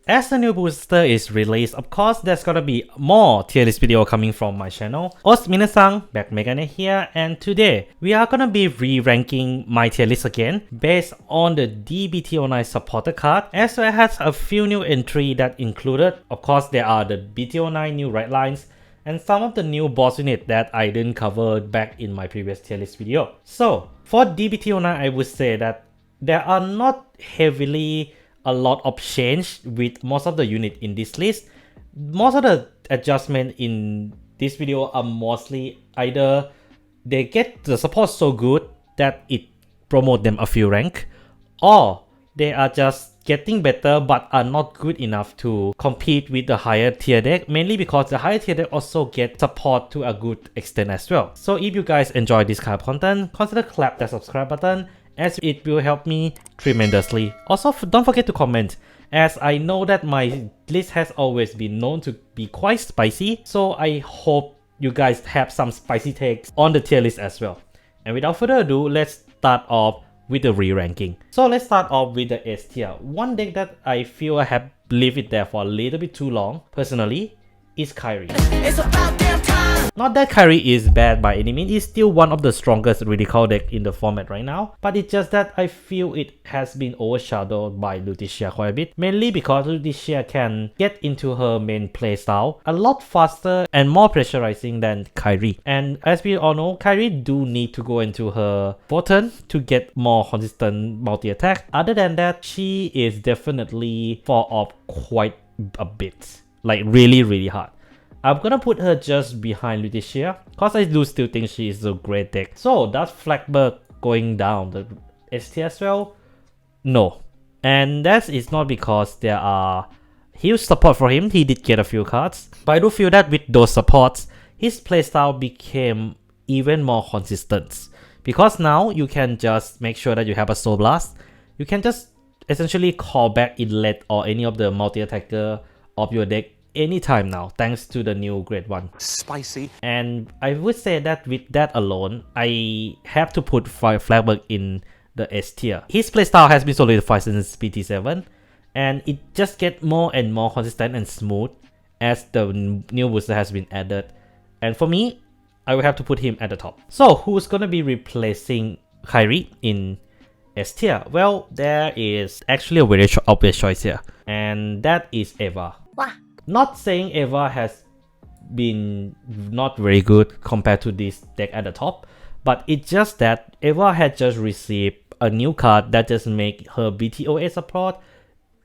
As the new booster is released, of course there's gonna be more tier list video coming from my channel. Os minasan, McMegane here, and today we are gonna be re-ranking my tier list again based on the BT09 supporter card, as well as a few new entries that included. Of course, there are the BT09 new right lines and some of the new boss unit that I didn't cover back in my previous tier list video. So for BT09, I would say that there are not heavily a lot of change with most of the unit in this list. Most of the adjustment in this video are mostly either they get the support so good that it promote them a few rank, or they are just getting better but are not good enough to compete with the higher tier deck, mainly because the higher tier deck also get support to a good extent as well. So if you guys enjoy this kind of content, consider clap that subscribe button, as it will help me tremendously. Also, don't forget to comment, as I know that my list has always been known to be quite spicy, so I hope you guys have some spicy takes on the tier list as well. And without further ado, let's start off with the re-ranking. So let's start off with the S tier. One deck that I feel I have left it there for a little bit too long, personally, is Kyrie. It's about damn time. Not that Kyrie is bad by any means, it's still one of the strongest radical deck in the format right now, but it's just that I feel it has been overshadowed by Lutetia quite a bit, mainly because Lutetia can get into her main playstyle a lot faster and more pressurizing than Kyrie. And as we all know, Kyrie do need to go into her bottom to get more consistent multi-attack. Other than that, she is definitely fall off quite a bit, like really hard. I'm gonna put her just behind Lutetia, cause I do still think she is a great deck. So does Flagberg going down the S tier as well? No. And that is not because there are huge support for him. He did get a few cards, but I do feel that with those supports, his playstyle became even more consistent. Because now you can just make sure that you have a Soul Blast. You can just essentially call back Inlet or any of the multi-attacker of your deck anytime now, thanks to the new grade 1. Spicy. And I would say that with that alone, I have to put Flagberg in the S tier. His playstyle has been solidified since BT7, and it just gets more and more consistent and smooth as the new booster has been added. And for me, I will have to put him at the top. So who's gonna be replacing Kyrie in S tier? Well, there is actually a very obvious choice here, and that is Eva. Wow. Not saying Eva has been not very good compared to this deck at the top, but it's just that Eva had just received a new card that just make her BT08 support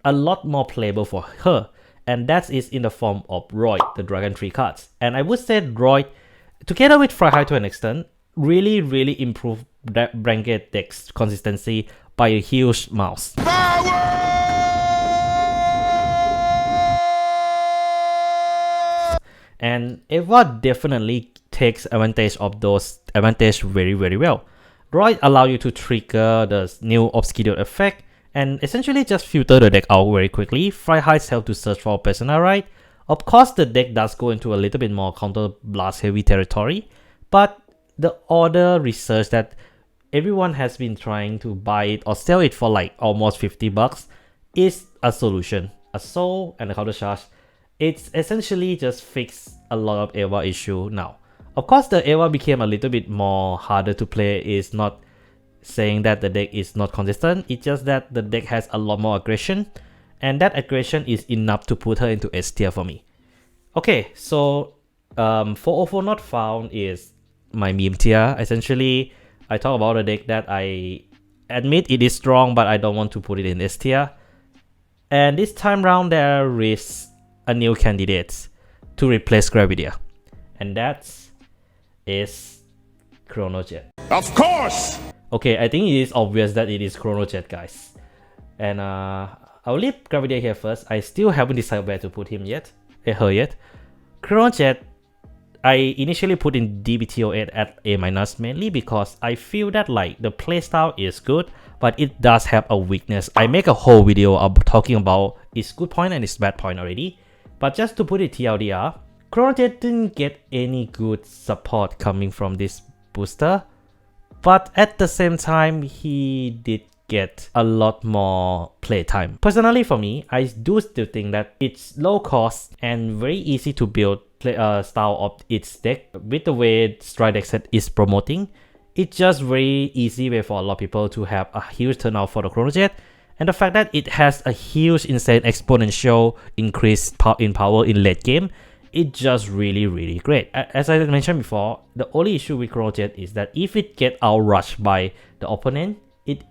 a lot more playable for her, and that is in the form of Roy, the Dragon Tree cards. And I would say Roy, together with Fryhigh to an extent, really improved that Vanguard deck's consistency by a huge amount. And Eva definitely takes advantage of those advantage very well. Roy allow you to trigger the new Obscure effect and essentially just filter the deck out very quickly. Fryhigh's help to search for Persona right. Of course, the deck does go into a little bit more counter blast heavy territory, but the other research that everyone has been trying to buy it or sell it for like almost 50 bucks is a solution. A soul and a counter charge. It's essentially just fixed a lot of Eva issue now. Of course, the Eva became a little bit more harder to play. Is not saying that the deck is not consistent. It's just that the deck has a lot more aggression, and that aggression is enough to put her into S tier for me. Okay, so 404 not found is my meme tier. Essentially, I talk about a deck that I admit it is strong, but I don't want to put it in S tier. And this time round, there is a new candidate to replace Gravidia, and that is Chronojet. Of course! Okay, I think it is obvious that it is Chronojet, guys. And I'll leave Gravidia here first. I still haven't decided where to put him yet, her yet. Chronojet, I initially put in BT08 at A-, mainly because I feel that like the playstyle is good, but it does have a weakness. I make a whole video of talking about its good point and its bad point already. But just to put it TLDR, Chronojet didn't get any good support coming from this booster, but at the same time he did get a lot more playtime. Personally for me, I do still think that it's low cost and very easy to build style of its deck. With the way Stride deck set is promoting, it's just very easy way for a lot of people to have a huge turnout for the Chrono Jet. And the fact that it has a huge insane exponential increase in power in late game, it's just really great. As I mentioned before, the only issue with Chrono Jet is that if it get outrushed by the opponent, it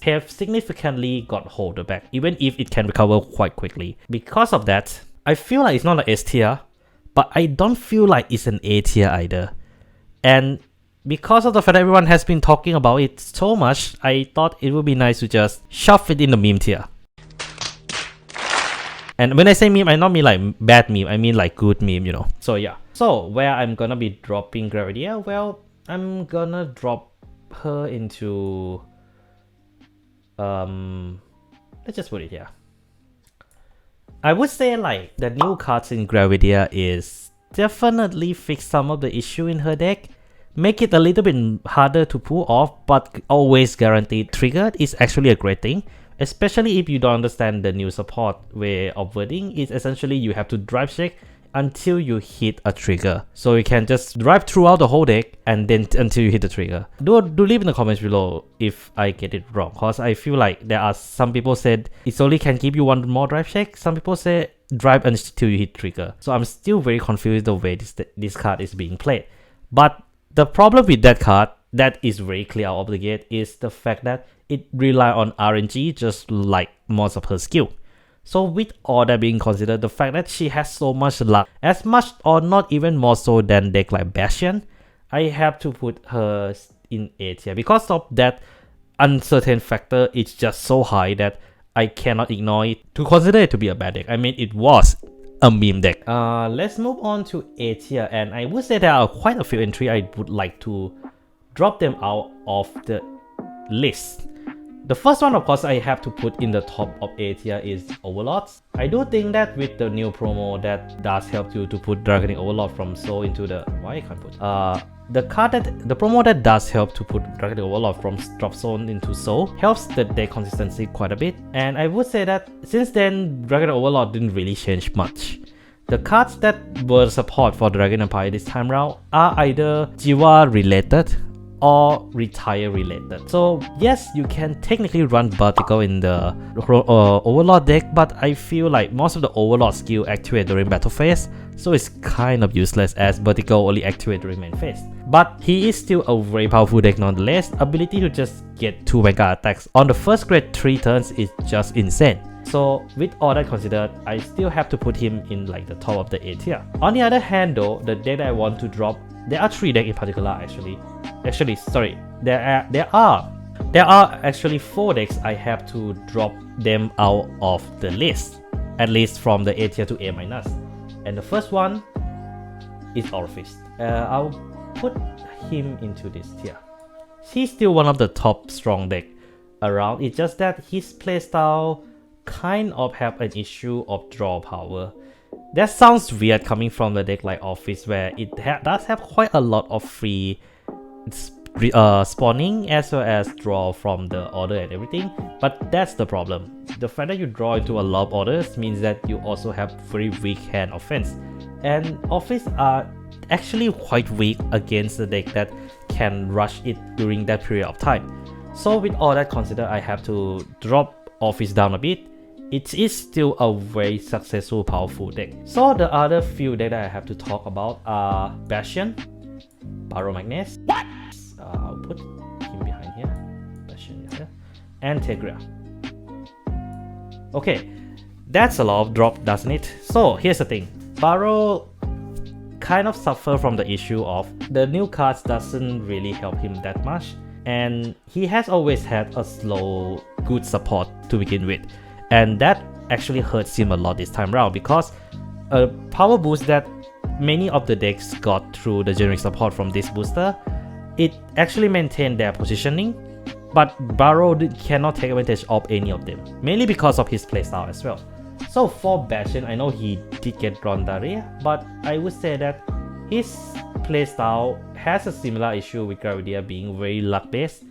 have significantly got hold back, even if it can recover quite quickly. Because of that, I feel like it's not an S tier, but I don't feel like it's an A tier either. And because of the fact that everyone has been talking about it so much, I thought it would be nice to just shove it in the meme tier. And when I say meme, I don't mean like bad meme, I mean like good meme, you know. So yeah. So where I'm gonna be dropping Gravidia? Well, I'm gonna drop her into... let's just put it here. I would say like the new cards in Gravidia is definitely fix some of the issue in her deck. Make it a little bit harder to pull off, but always guaranteed triggered is actually a great thing. Especially if you don't understand the new support way of wording. Is essentially you have to drive check until you hit a trigger. So you can just drive throughout the whole deck and then until you hit the trigger. Do leave in the comments below if I get it wrong, cause I feel like there are some people said it only can give you one more drive check. Some people say drive until you hit trigger. So I'm still very confused the way this card is being played. But the problem with that card that is very clear out of the gate is the fact that it relies on RNG just like most of her skill. So with all that being considered, the fact that she has so much luck, as much or not even more so than deck like Bastion, I have to put her in A tier. Because of that uncertain factor, it's just so high that I cannot ignore it to consider it to be a bad deck. I mean, it was a meme deck. Let's move on to A tier, and I would say there are quite a few entries I would like to drop them out of the list. The first one, of course, I have to put in the top of A tier is Overlords. I do think that with the new promo that does help you to put Dragoning Overlord from Soul into the... Why I can't put... the promo that does help to put Dragoning Overlord from Drop Zone into Soul helps the deck consistency quite a bit. And I would say that since then, Dragoning Overlord didn't really change much. The cards that were support for Dragon Empire this time round are either Jiwa related or retire related. So yes, you can technically run vertical in the Overlord deck, but I feel like most of the Overlord skill activate during battle phase, so it's kind of useless as vertical only activate during main phase. But he is still a very powerful deck nonetheless. Ability to just get 2 Vanguard attacks on the first grade 3 turns is just insane. So with all that considered, I still have to put him in like the top of the A tier. On the other hand though, the deck that I want to drop, there are 3 decks in particular actually. Sorry, there are actually 4 decks I have to drop them out of the list, at least from the A tier to A minus. And the first one is Orphis. I'll put him into this tier. He's still one of the top strong deck around. It's just that his playstyle kind of have an issue of draw power. That sounds weird coming from the deck like Orphis, where it does have quite a lot of free spawning as well as draw from the order and everything, but that's the problem. The fact that you draw into a lot of orders means that you also have very weak hand offense, and Orphis are actually quite weak against the deck that can rush it during that period of time. So with all that considered, I have to drop Orphis down a bit. It is still a very successful, powerful deck. So the other few decks that I have to talk about are Bastion, McMegane. What? I'll put him behind here. Bastion here, and Tegra. Okay, that's a lot of drop, doesn't it? So here's the thing. Barrow kind of suffer from the issue of the new cards doesn't really help him that much, and he has always had a slow, good support to begin with. And that actually hurts him a lot this time around, because a power boost that many of the decks got through the generic support from this booster, it actually maintained their positioning, but Barrow cannot take advantage of any of them, mainly because of his playstyle as well. So for Bastion, I know he did get Rondare, but I would say that his playstyle has a similar issue with Gravidia being very luck based.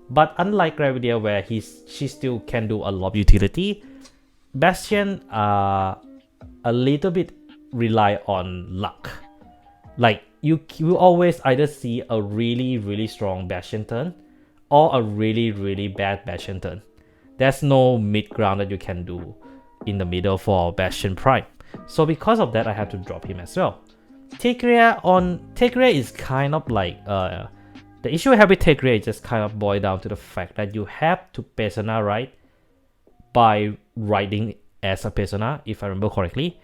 But unlike Gravidia, where she still can do a lot of utility, Bastion a little bit rely on luck. Like you always either see a really strong Bastion turn or a really bad Bastion turn. There's no mid ground that you can do in the middle for Bastion Prime. So because of that, I have to drop him as well. Tegria is kind of like the issue I have with Tegria is just kind of boil down to the fact that you have to persona right by riding as a persona, if I remember correctly.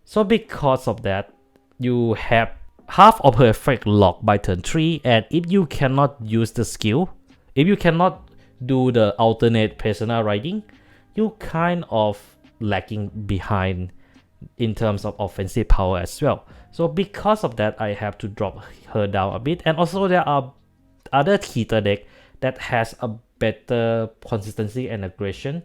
So because of that, you have half of her effect locked by turn 3, and if you cannot use the skill, if you cannot do the alternate persona riding, you kind of lacking behind in terms of offensive power as well. So because of that, I have to drop her down a bit. And also there are other Keter deck that has a better consistency and aggression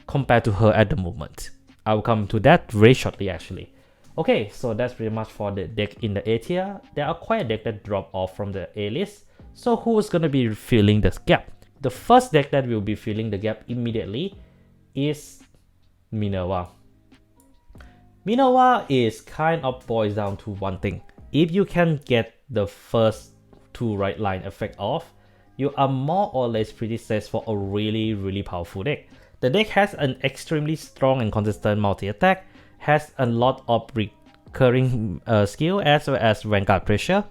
compared to her at the moment. I will come to that very shortly actually. Okay, so that's pretty much for the deck in the A tier. There are quite a deck that drop off from the A list. So who's gonna be filling this gap? The first deck that will be filling the gap immediately is Minerva. Minerva is kind of boils down to one thing. If you can get the first two right line effect off, you are more or less pretty set for a really powerful deck. The deck has an extremely strong and consistent multi-attack, has a lot of recurring skill as well as Vanguard pressure.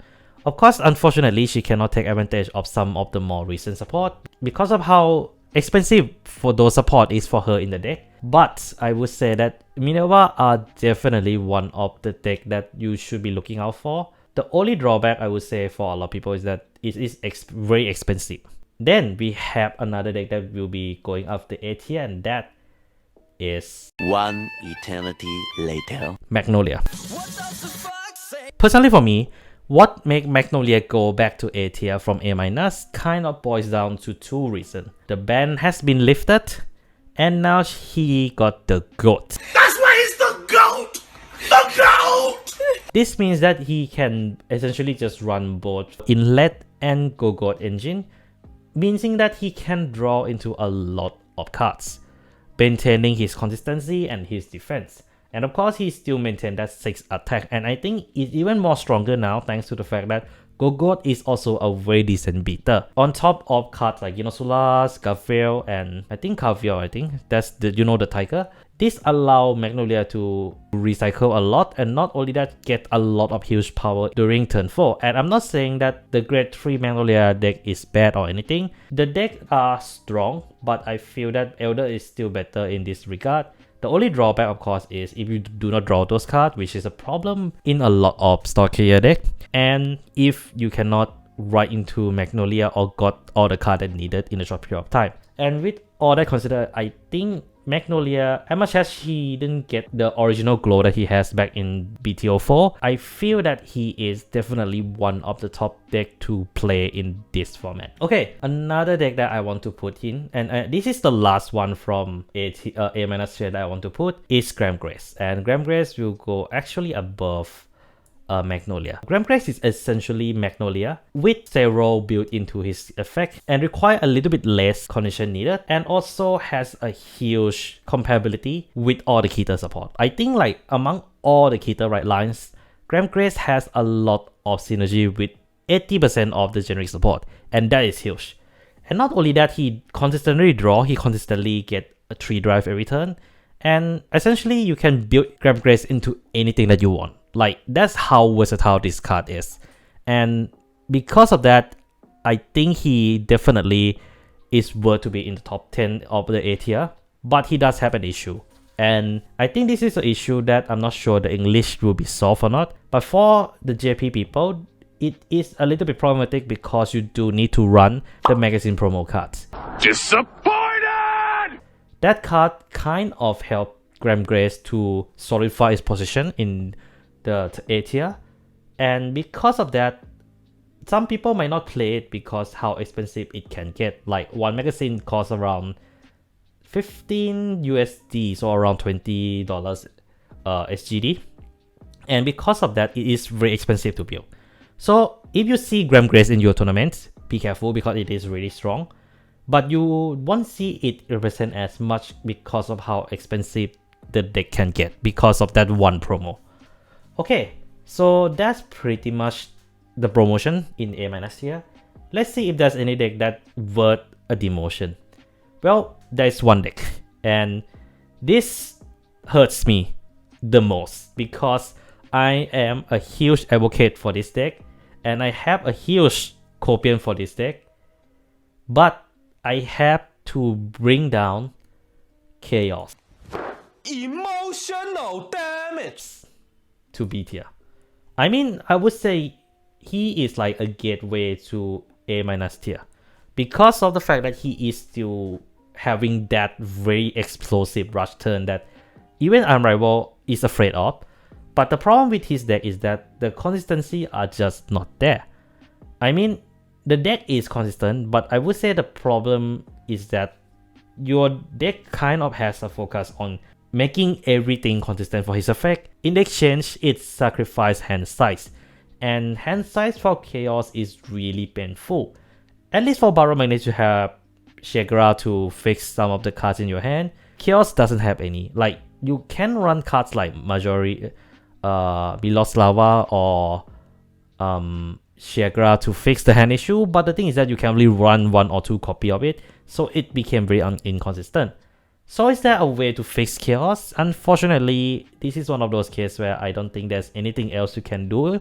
Of course, unfortunately, she cannot take advantage of some of the more recent support because of how expensive for those support is for her in the deck. But I would say that Minerva are definitely one of the deck that you should be looking out for. The only drawback I would say for a lot of people is that it is very expensive. Then we have another deck that will be going after A tier, and that is one eternity later. Magnolia. Personally for me, what make Magnolia go back to A tier from A- kind of boils down to two reasons. The ban has been lifted, and now he got the GOAT. That's why he's the GOAT! The GOAT! This means that he can essentially just run both Inlet and GoGoat engine, meaning that he can draw into a lot of cards, maintaining his consistency and his defense. And of course, he still maintained that 6 attack, and I think it's even more stronger now thanks to the fact that GoGoat is also a very decent beater. On top of cards like Inosulas, Garfield, and I think that's the the tiger. This allows Magnolia to recycle a lot, and not only that, get a lot of huge power during turn 4. And I'm not saying that the grade 3 Magnolia deck is bad or anything. The deck are strong, but I feel that Elder is still better in this regard. The only drawback, of course, is if you do not draw those cards, which is a problem in a lot of stockier deck, and if you cannot ride into Magnolia or got all the cards that needed in a short period of time. And with all that considered, I think Magnolia, as much as he didn't get the original glow that he has back in BT04, I feel that he is definitely one of the top deck to play in this format. Okay, another deck that I want to put in, and this is the last one from A- tier that I want to put, is Gramgrace. And Gramgrace will go actually above Magnolia. Gramgrace is essentially Magnolia with Zero built into his effect and require a little bit less condition needed, and also has a huge compatibility with all the Keter support. I think like among all the Keter right lines, Gramgrace has a lot of synergy with 80% of the generic support, and that is huge. And not only that, he consistently get a 3 drive every turn, and essentially you can build Gramgrace into anything that you want. Like, that's how versatile this card is. And because of that, I think he definitely is worth to be in the top 10 of the A tier. But he does have an issue. And I think this is an issue that I'm not sure the English will be solved or not. But for the JP people, it is a little bit problematic because you do need to run the magazine promo cards. Disappointed! That card kind of helped Gramgrace to solidify its position in the A tier, and because of that, some people might not play it because how expensive it can get. Like, one magazine costs around 15 USD, so around $20 SGD, and because of that, it is very expensive to build. So if you see Gramgrace in your tournament, be careful because it is really strong. but you won't see it represent as much because of how expensive the deck can get because of that one promo. Okay, so that's pretty much the promotion in A- tier. Let's see if there's any deck that worth a demotion. Well, there's one deck, and this hurts me the most because I am a huge advocate for this deck, and I have a huge copion for this deck, but I have to bring down Chaos. Emotional damage To B tier. I mean, I would say he is like a gateway to A- tier because of the fact that he is still having that very explosive rush turn that even Unrival is afraid of. But the problem with his deck is that the consistency are just not there. I mean, the deck is consistent, but I would say the problem is that your deck kind of has a focus on making everything consistent for his effect. In exchange, it sacrifices hand size, and hand size for Chaos is really painful. At least for Baromagnet, you have Shagra to fix some of the cards in your hand. Chaos doesn't have any. Like, you can run cards like Majori, Miloslava, or Shagra to fix the hand issue, but the thing is that you can only run 1 or 2 copy of it, so it became very inconsistent. So is there a way to fix Chaos? Unfortunately, this is one of those cases where I don't think there's anything else you can do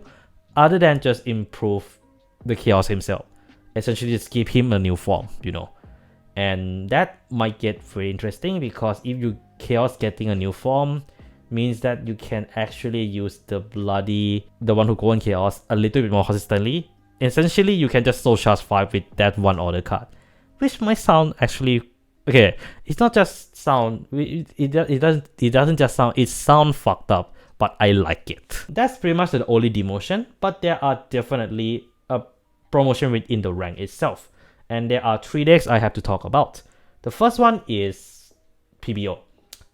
other than just improve the Chaos himself. Essentially just give him a new form, you know. And that might get very interesting because if you Chaos getting a new form means that you can actually use the one who go in Chaos a little bit more consistently. Essentially, you can just soul charge 5 with that one order card, which might sound actually okay. It's not just sound. It doesn't just sound. It sounds fucked up, but I like it. That's pretty much the only demotion, but there are definitely a promotion within the rank itself, and there are 3 decks I have to talk about. The first one is PBO.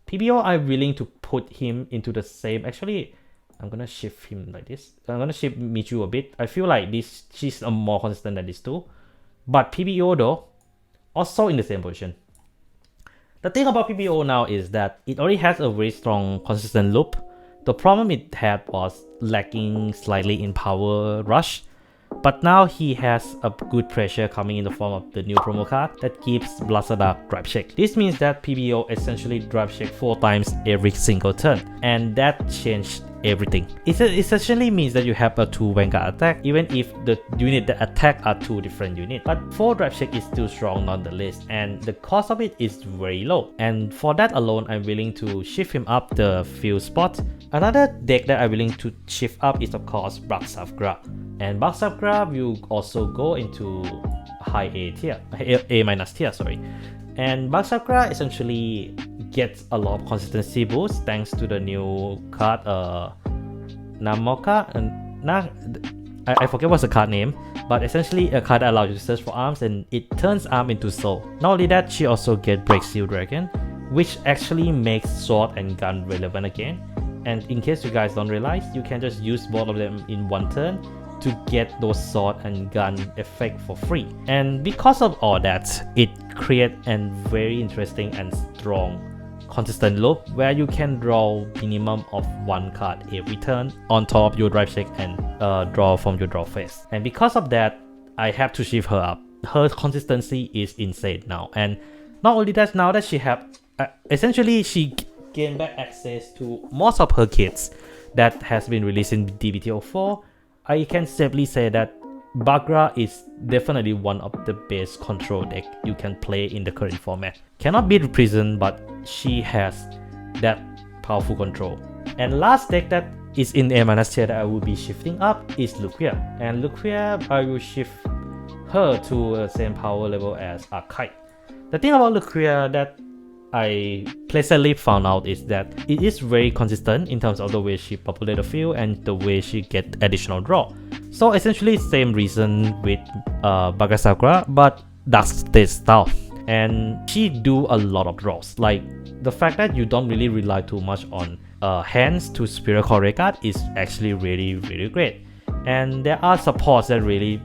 PBO, I'm willing to put him into the same. Actually, I'm gonna shift him like this. I'm gonna shift Michu a bit. I feel like she's a more consistent than these two, but PBO though, also in the same position. The thing about PBO now is that it already has a very strong consistent loop. The problem it had was lacking slightly in power rush, but now he has a good pressure coming in the form of the new promo card that keeps Blazzadark drive check. This means that PBO essentially drive check 4 times every single turn, and that changed everything. It essentially means that you have a 2 Vanguard attack even if the unit that attack are 2 different units, but 4 drive check is still strong nonetheless, and the cost of it is very low, and for that alone I'm willing to shift him up the few spots. Another deck that I'm willing to shift up is of course Baksavgra, and Baksavgra will also go into high A tier, A- tier, sorry. And Baksavgra essentially gets a lot of consistency boost thanks to the new card Namoka, and I forget what's the card name, but essentially a card that allows you to search for arms and it turns arm into soul. Not only that, she also gets Break Seal Dragon, which actually makes sword and gun relevant again. And in case you guys don't realize, you can just use both of them in one turn to get those sword and gun effect for free. And because of all that, it creates a very interesting and strong consistent loop where you can draw minimum of 1 card every turn on top of your drive check and draw from your draw phase. And because of that, I have to shift her up. Her consistency is insane now, and not only that, now that she have essentially she gained back access to most of her kits that has been released in DBT04. I can safely say that Bagra is definitely one of the best control deck you can play in the current format. Cannot beat Prison, but she has that powerful control. And last deck that is in A- tier that I will be shifting up is Luquia. And Luquia, I will shift her to the same power level as Archite. The thing about Luquia that I pleasantly found out is that it is very consistent in terms of the way she populates the field and the way she gets additional draw. So essentially same reason with Bagasakura, but that's this style. And she do a lot of draws. Like the fact that you don't really rely too much on hands to Spirit Core card is actually really great. And there are supports that really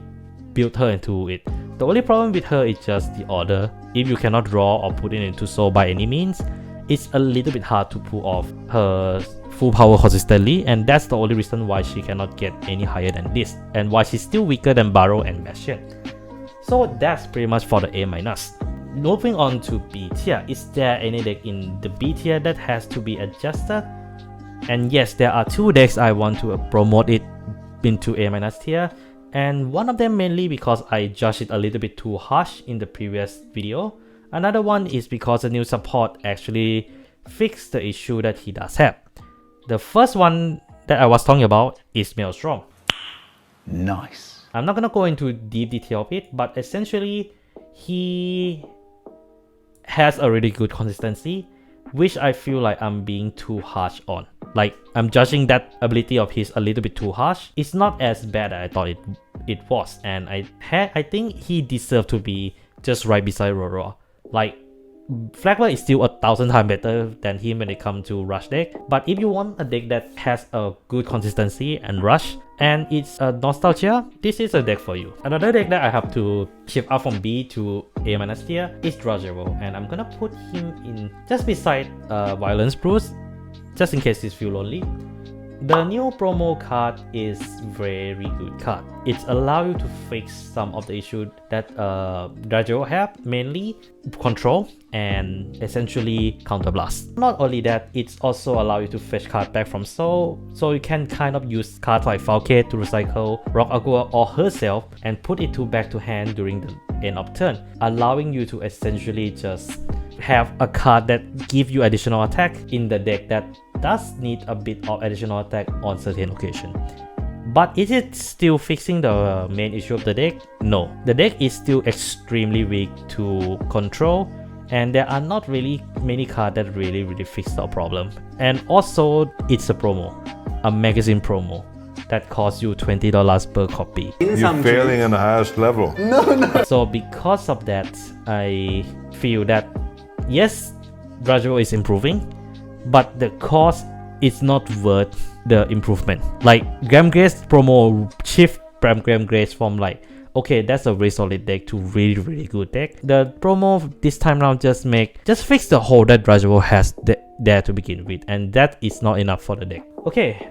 built her into it. The only problem with her is just the order. If you cannot draw or put it into soul by any means, it's a little bit hard to pull off her full power consistently, and that's the only reason why she cannot get any higher than this, and why she's still weaker than Barrow and Bastion. So that's pretty much for the A-. Moving on to B tier, is there any deck in the B tier that has to be adjusted? And yes, there are two decks I want to promote it into A- tier, and one of them mainly because I judged it a little bit too harsh in the previous video. Another one is because the new support actually fixed the issue that he does have. The first one that I was talking about is Maelstrom. Nice. I'm not gonna go into deep detail of it, but essentially he has a really good consistency, which I feel like I'm being too harsh on. Like, I'm judging that ability of his a little bit too harsh. It's not as bad as I thought it was, and I think he deserved to be just right beside Roro. Like, Flagler is still 1,000 times better than him when it comes to rush deck, but if you want a deck that has a good consistency and rush, and it's a nostalgia, this is a deck for you. Another deck that I have to shift up from B to A- tier is Dragero, and I'm gonna put him in just beside Violence Bruce, just in case he's feel lonely. The new promo card is very good card. It allows you to fix some of the issues that Dragero have, mainly control and essentially counter blast. Not only that, it also allows you to fetch card back from soul, so you can kind of use cards like Falcate to recycle Rock Agua or herself and put it back to hand during the end of turn, allowing you to essentially just have a card that give you additional attack in the deck that does need a bit of additional attack on certain occasion. But is it still fixing the main issue of the deck? No. The deck is still extremely weak to control, and there are not really many cards that really fix the problem. And also, it's a promo, a magazine promo that costs you $20 per copy. You're failing on the highest level. So because of that, I feel that yes, Dragero is improving, but the cost is not worth the improvement. Like, Graham Grace promo shift Graham Grace from like, okay, that's a very solid deck to really good deck. The promo this time around just fix the hole that Dragero has there to begin with, and that is not enough for the deck. Okay,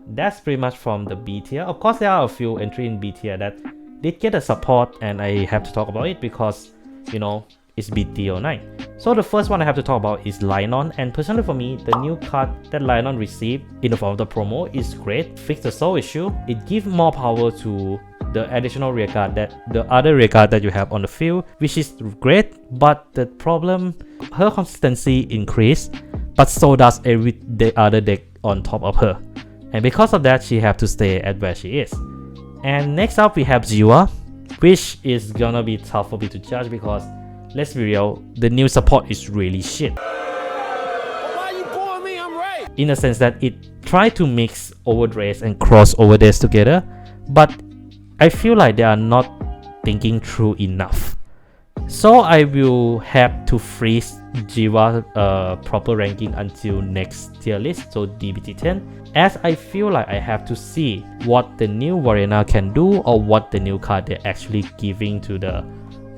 that's pretty much from the B tier. Of course, there are a few entries in B tier that did get a support, and I have to talk about it because, you know, it's BT09. So the first one I have to talk about is Linon, and personally for me, the new card that Linon received in the form of the promo is great. Fix the soul issue. It gives more power to the additional rear card the other rear card that you have on the field, which is great. But the problem, her consistency increased, but so does every other deck on top of her, and because of that, she have to stay at where she is. And next up we have Jiwa, which is gonna be tough for me to judge because, let's be real, the new support is really shit. Why you booing me? I'm right. In a sense that it tried to mix overdress and cross overdress together, but I feel like they are not thinking through enough. So I will have to freeze Jiwa proper ranking until next tier list, so DBT10, as I feel like I have to see what the new Warrior can do, or what the new card they're actually giving to the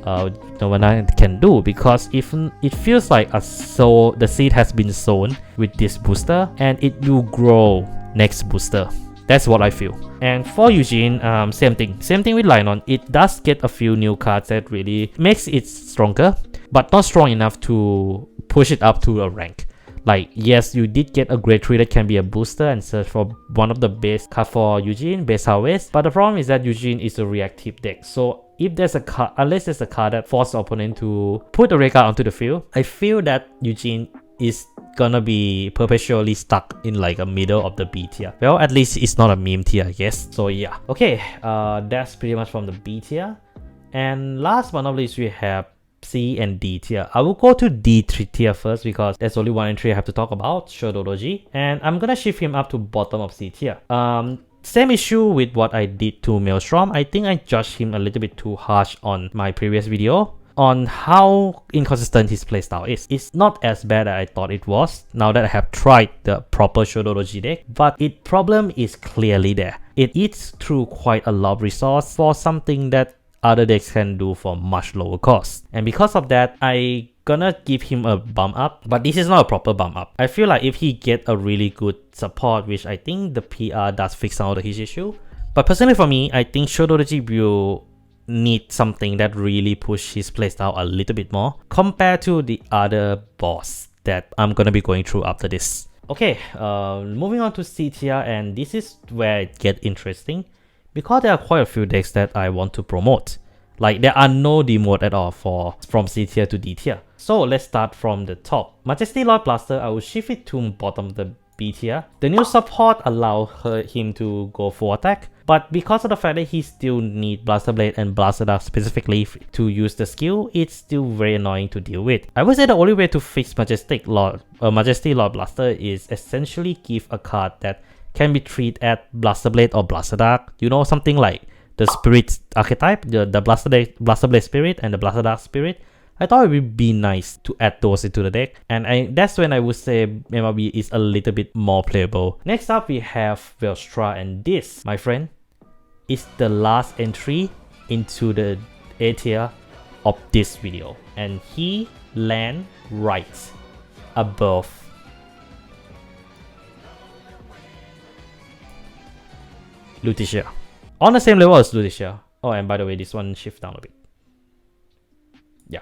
Novana can do, because if it feels like the seed has been sown with this booster and it will grow next booster. That's what I feel. And for Eugene, same thing with Linon. It does get a few new cards that really makes it stronger, but not strong enough to push it up to a rank. Like, yes, you did get a grade 3 that can be a booster and search for one of the best cards for Eugene, base harvest. But the problem is that Eugene is a reactive deck. So if there's a card, unless there's a card that forces the opponent to put a red card onto the field, I feel that Eugene is gonna be perpetually stuck in like a middle of the B tier. Well, at least it's not a meme tier, I guess. So yeah. Okay, that's pretty much from the B tier. And last but not least, we have C and D tier. I will go to D3 tier first because there's only one entry I have to talk about, Shoutout, and I'm gonna shift him up to bottom of C tier. Same issue with what I did to Maelstrom. I think I judged him a little bit too harsh on my previous video on how inconsistent his playstyle is. It's not as bad as I thought it was now that I have tried the proper Shoutout deck, but its problem is clearly there. It eats through quite a lot of resource for something that other decks can do for much lower cost. And because of that, I gonna give him a bump up, but this is not a proper bump up. I feel like if he get a really good support, which I think the PR does fix some of his issue. But personally for me, I think Shoutout will need something that really push his playstyle a little bit more compared to the other boss that I'm gonna be going through after this. Okay, moving on to C tier, and this is where it gets interesting because there are quite a few decks that I want to promote. Like there are no demote at all from C tier to D tier. So let's start from the top. Majesty Lord Blaster, I will shift it to bottom of the B tier. The new support allow him to go full attack, but because of the fact that he still need Blaster Blade and Blaster Dart specifically to use the skill, it's still very annoying to deal with. I would say the only way to fix Majesty Lord Blaster is essentially give a card that can be treated as Blaster Blade or Blaster Dart. You know, something like the Spirit archetype, the Blaster Blade Spirit and the Blaster Dart Spirit. I thought it would be nice to add those into the deck, and that's when I would say MLB is a little bit more playable. Next up we have Velstra, and this, my friend, is the last entry into the A tier of this video, and he lands right above Lutetia, on the same level as Lutetia. Oh, and by the way, this one shift down a bit. Yeah.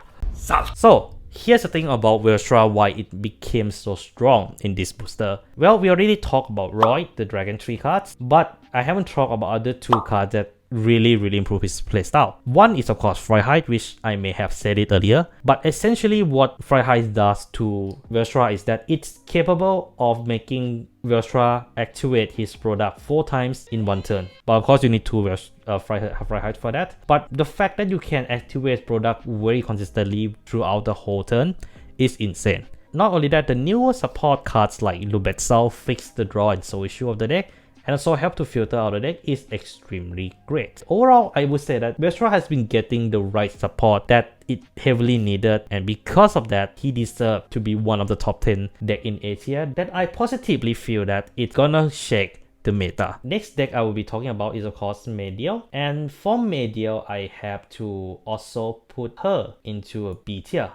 So here's the thing about Velstra, why it became so strong in this booster. Well, we already talked about Roy, the Dragon 3 cards, but I haven't talked about other 2 cards that really improve his playstyle. One is of course Freiheit, which I may have said it earlier, but essentially what Freiheit does to Velstra is that it's capable of making Velstra activate his product 4 times in 1 turn. But of course you need 2 Freiheit for that. But the fact that you can activate product very consistently throughout the whole turn is insane. Not only that, the newer support cards like Lubetzel fix the draw and soul issue of the deck, and also help to filter out the deck is extremely great. Overall, I would say that Velstra has been getting the right support that it heavily needed, and because of that, he deserves to be one of the top 10 deck in A tier that I positively feel that it's gonna shake the meta. Next deck I will be talking about is of course Medial, and for Medial I have to also put her into a B tier,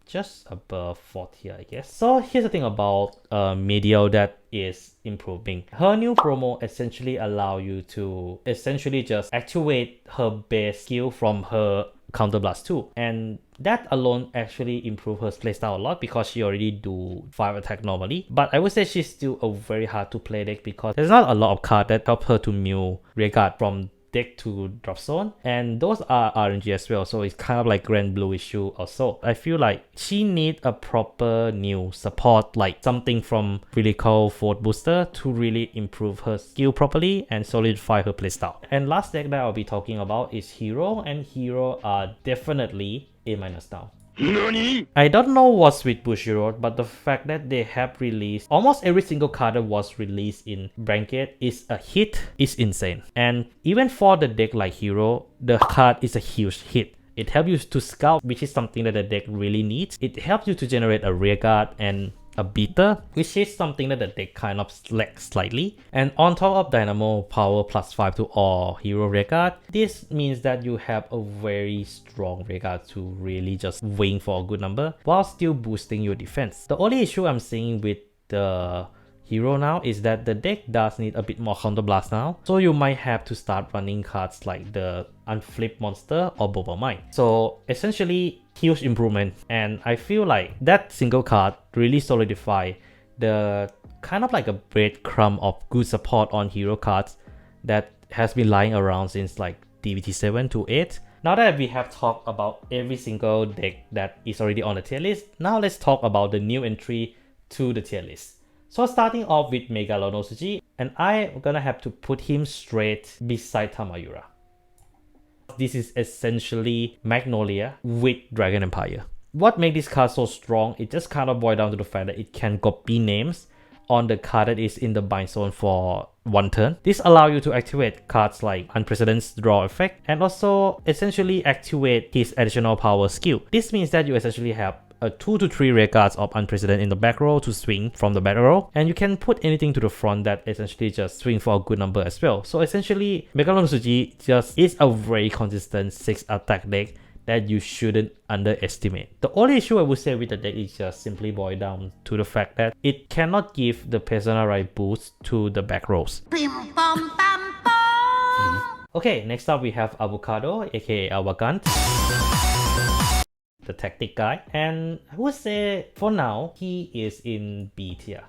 just above 4 tier I guess. So here's the thing about Medial that is improving. Her new promo essentially allow you to essentially just activate her base skill from her Counterblast 2, and that alone actually improve her playstyle a lot because she already do 5 attack normally. But I would say she's still a very hard to play deck because there's not a lot of cards that help her to mill Vanguard from deck to drop zone, and those are RNG as well, so it's kind of like Grand Blue issue also. I feel like she need a proper new support, like something from really cool Fort Booster to really improve her skill properly and solidify her playstyle. And last deck that I'll be talking about is Hero, and Hero are definitely A- now. I don't know what's with Bushiroad, but the fact that they have released almost every single card that was released in Vanguard is a hit is insane. And even for the deck like Hero, the card is a huge hit. It helps you to scout, which is something that the deck really needs. It helps you to generate a rear guard and a beater, which is something that the deck kind of lacks slightly. And on top of Dynamo Power +5 to all hero rear guard, this means that you have a very strong rear guard to really just win for a good number while still boosting your defense. The only issue I'm seeing with the Hero now is that the deck does need a bit more counterblast now, so you might have to start running cards like the Unflip Monster or Boba Mine. So essentially huge improvement, and I feel like that single card really solidify the kind of like a breadcrumb of good support on hero cards that has been lying around since like DVT7 to 8. Now that we have talked about every single deck that is already on the tier list, now let's talk about the new entry to the tier list. So starting off with Megalodon, and I'm gonna have to put him straight beside Tamayura. This is essentially Magnolia with Dragon Empire. What makes this card so strong, it just kind of boils down to the fact that it can copy names on the card that is in the bind zone for 1 turn. This allows you to activate cards like Unprecedented Draw Effect and also essentially activate his additional power skill. This means that you essentially have a 2 to 3 rare cards of Unprecedented in the back row to swing from the back row, and you can put anything to the front that essentially just swing for a good number as well. So essentially, Megalon Suji just is a very consistent 6 attack deck that you shouldn't underestimate. The only issue I would say with the deck is just simply boiled down to the fact that it cannot give the Persona Right boost to the back rows. Okay, next up we have Avocado, aka Avagant, the tactic guy, and I would say for now he is in B tier.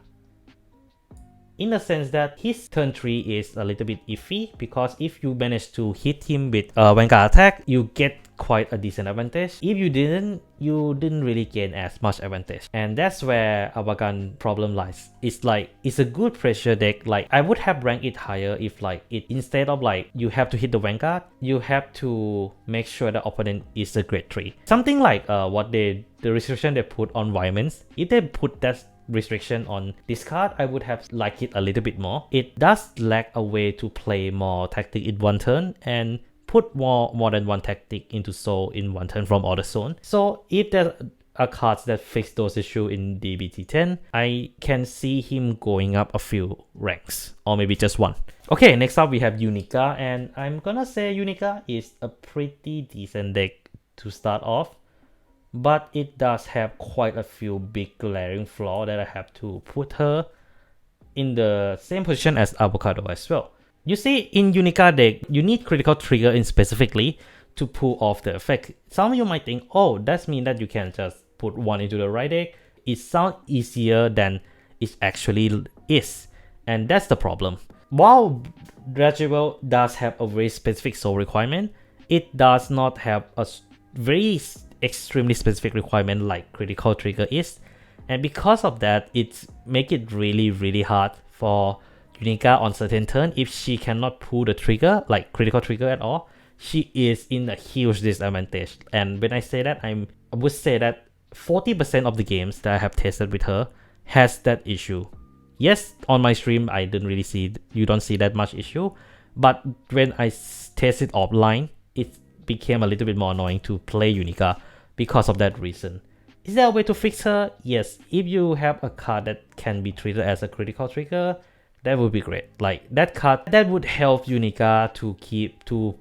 In the sense that his turn 3 is a little bit iffy, because if you manage to hit him with a Vanguard attack, you get quite a decent advantage. If you didn't really gain as much advantage. And that's where Avagan problem lies. It's like, it's a good pressure deck. Like, I would have ranked it higher if like it, instead of like you have to hit the Vanguard, you have to make sure the opponent is a grade 3. Something like the restriction they put on Violence. If they put that restriction on this card, I would have liked it a little bit more. It does lack a way to play more tactic in one turn and put more than one tactic into soul in one turn from other zone. So if there are cards that fix those issues in DBT10, I can see him going up a few ranks, or maybe just one. Okay, next up we have Unica, and I'm gonna say Unica is a pretty decent deck to start off, but it does have quite a few big glaring flaws that I have to put her in the same position as Avocado as well. You see, in Unica deck, you need critical trigger in specifically to pull off the effect. Some of you might think, oh, that means that you can just put one into the right deck. It sounds easier than it actually is, and that's the problem. While Dredgeable does have a very specific soul requirement, it does not have a very extremely specific requirement like critical trigger is, and because of that, it makes it really hard for Unica on certain turn. If she cannot pull the trigger, like critical trigger at all, she is in a huge disadvantage. And when I say that, I would say that 40% of the games that I have tested with her has that issue. Yes, on my stream I didn't really see, you don't see that much issue, but when I test it offline, it became a little bit more annoying to play Unica because of that reason. Is there a way to fix her? Yes, if you have a card that can be treated as a critical trigger, that would be great. Like that card that would help Unica to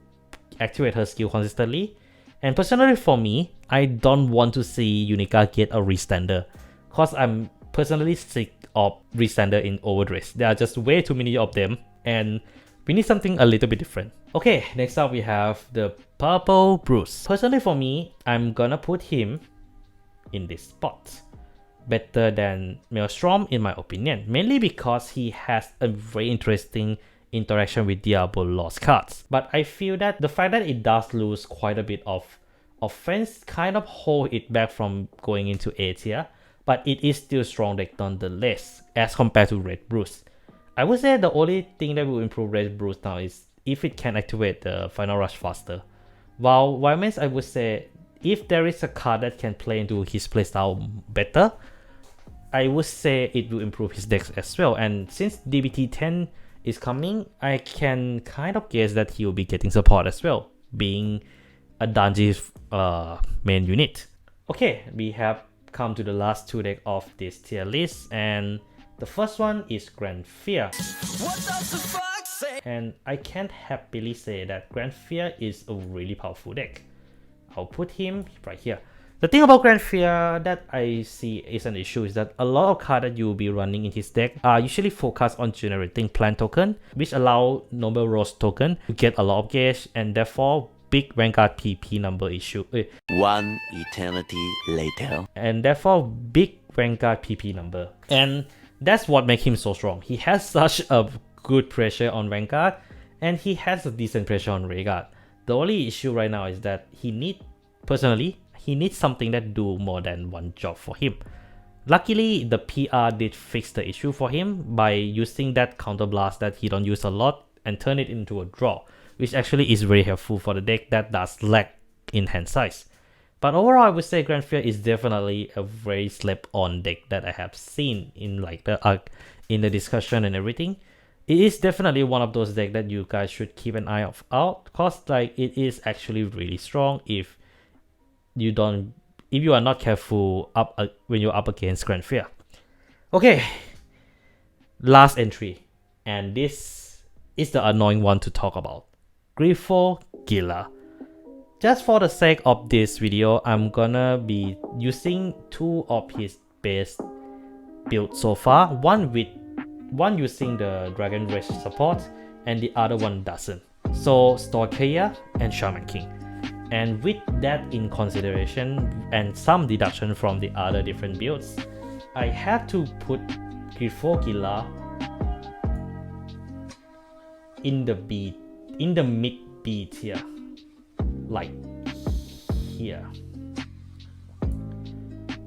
activate her skill consistently. And personally for me, I don't want to see Unica get a restander, cause I'm personally sick of restander in Overdress. There are just way too many of them, and we need something a little bit different. Okay, next up we have the Purple Bruce. Personally for me, I'm gonna put him in this spot. Better than Maelstrom in my opinion, mainly because he has a very interesting interaction with Diablo Lost cards. But I feel that the fact that it does lose quite a bit of offense kind of hold it back from going into A tier, but it is still strong deck nonetheless as compared to Red Bruce. I would say the only thing that will improve Red Bruce now is if it can activate the Final Rush faster. While Wildman's, I would say if there is a card that can play into his playstyle better, I would say it will improve his decks as well. And since DBT10 is coming, I can kind of guess that he will be getting support as well, being a Danji's main unit. Okay, we have come to the last two decks of this tier list, and the first one is Grand Fear. What does the fuck say? And I can't happily say that Grand Fear is a really powerful deck. I'll put him right here. The thing about Grand Fear that I see is an issue is that a lot of cards that you will be running in his deck are usually focused on generating plant token, which allow Noble Rose token to get a lot of gauge, and therefore big Vanguard PP number issue. One eternity later. And therefore big Vanguard PP number. And that's what makes him so strong. He has such a good pressure on Vanguard, and he has a decent pressure on Vanguard. The only issue right now is that he needs something that do more than one job for him. Luckily, the PR did fix the issue for him by using that counter blast that he don't use a lot and turn it into a draw, which actually is very helpful for the deck that does lack in hand size. But overall, I would say Grand Fear is definitely a very slept-on deck that I have seen in like the in the discussion and everything. It is definitely one of those decks that you guys should keep an eye out, cause like it is actually really strong if you don't if you are not careful when you're up against Grand Fear. Okay, last entry, and this is the annoying one to talk about. Grifo Gila. Just for the sake of this video, I'm gonna be using two of his best builds so far. One using the Dragon Rage support, and the other one doesn't. So Storkeya and Shaman King. And with that in consideration and some deduction from the other different builds, I had to put Grifo Gila in the mid B tier, like here.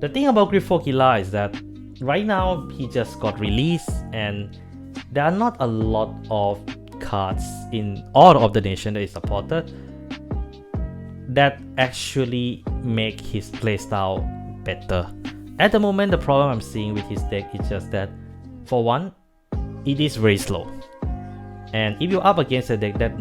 The thing about Grifo Gila is that right now he just got released and there are not a lot of cards in all of the nation that is supported that actually make his playstyle better. At the moment, the problem I'm seeing with his deck is just that, for one, it is very slow. And if you're up against a deck that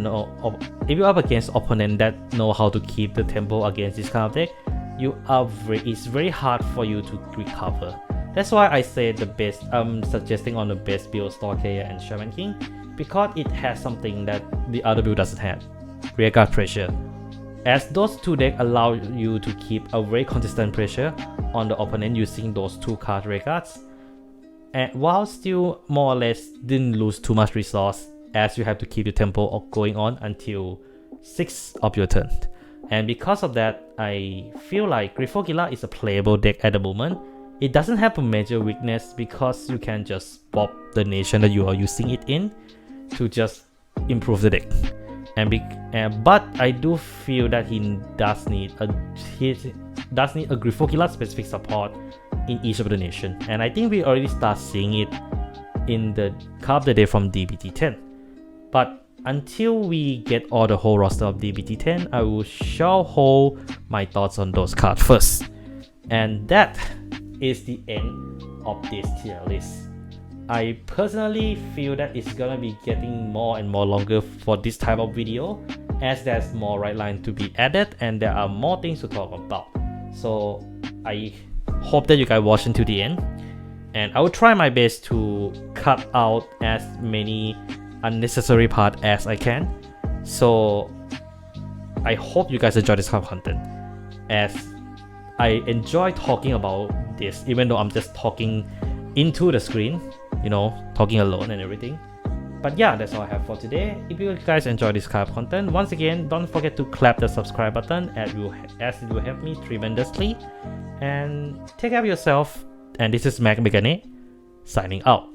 if you're up against opponent that know how to keep the tempo against this kind of deck, it's very hard for you to recover. That's why I say the best, I'm suggesting on the best build Storkeya and Shaman King, because it has something that the other build doesn't have, rearguard pressure. As those two decks allow you to keep a very consistent pressure on the opponent using those two card rearguards, and while still more or less didn't lose too much resource, as you have to keep the tempo going on until 6 of your turn. And because of that, I feel like Grifo Gila is a playable deck at the moment. It doesn't have a major weakness because you can just swap the nation that you are using it in to just improve the deck. But I do feel that he does need a Grifo Gila specific support in each of the nation, and I think we already start seeing it in the card of the day from DBT10. But until we get all the whole roster of DBT10, I will show my thoughts on those cards first. And that is the end of this tier list. I personally feel that it's gonna be getting more and more longer for this type of video, as there's more right line to be added and there are more things to talk about. So I hope that you guys watch until the end, and I will try my best to cut out as many unnecessary parts as I can. So I hope you guys enjoy this kind of content, as I enjoy talking about this even though I'm just talking into the screen, you know, talking alone and everything. But yeah, that's all I have for today. If you guys enjoy this kind of content, once again, don't forget to clap the subscribe button as it will help me tremendously. And take care of yourself. And this is McMegane signing out.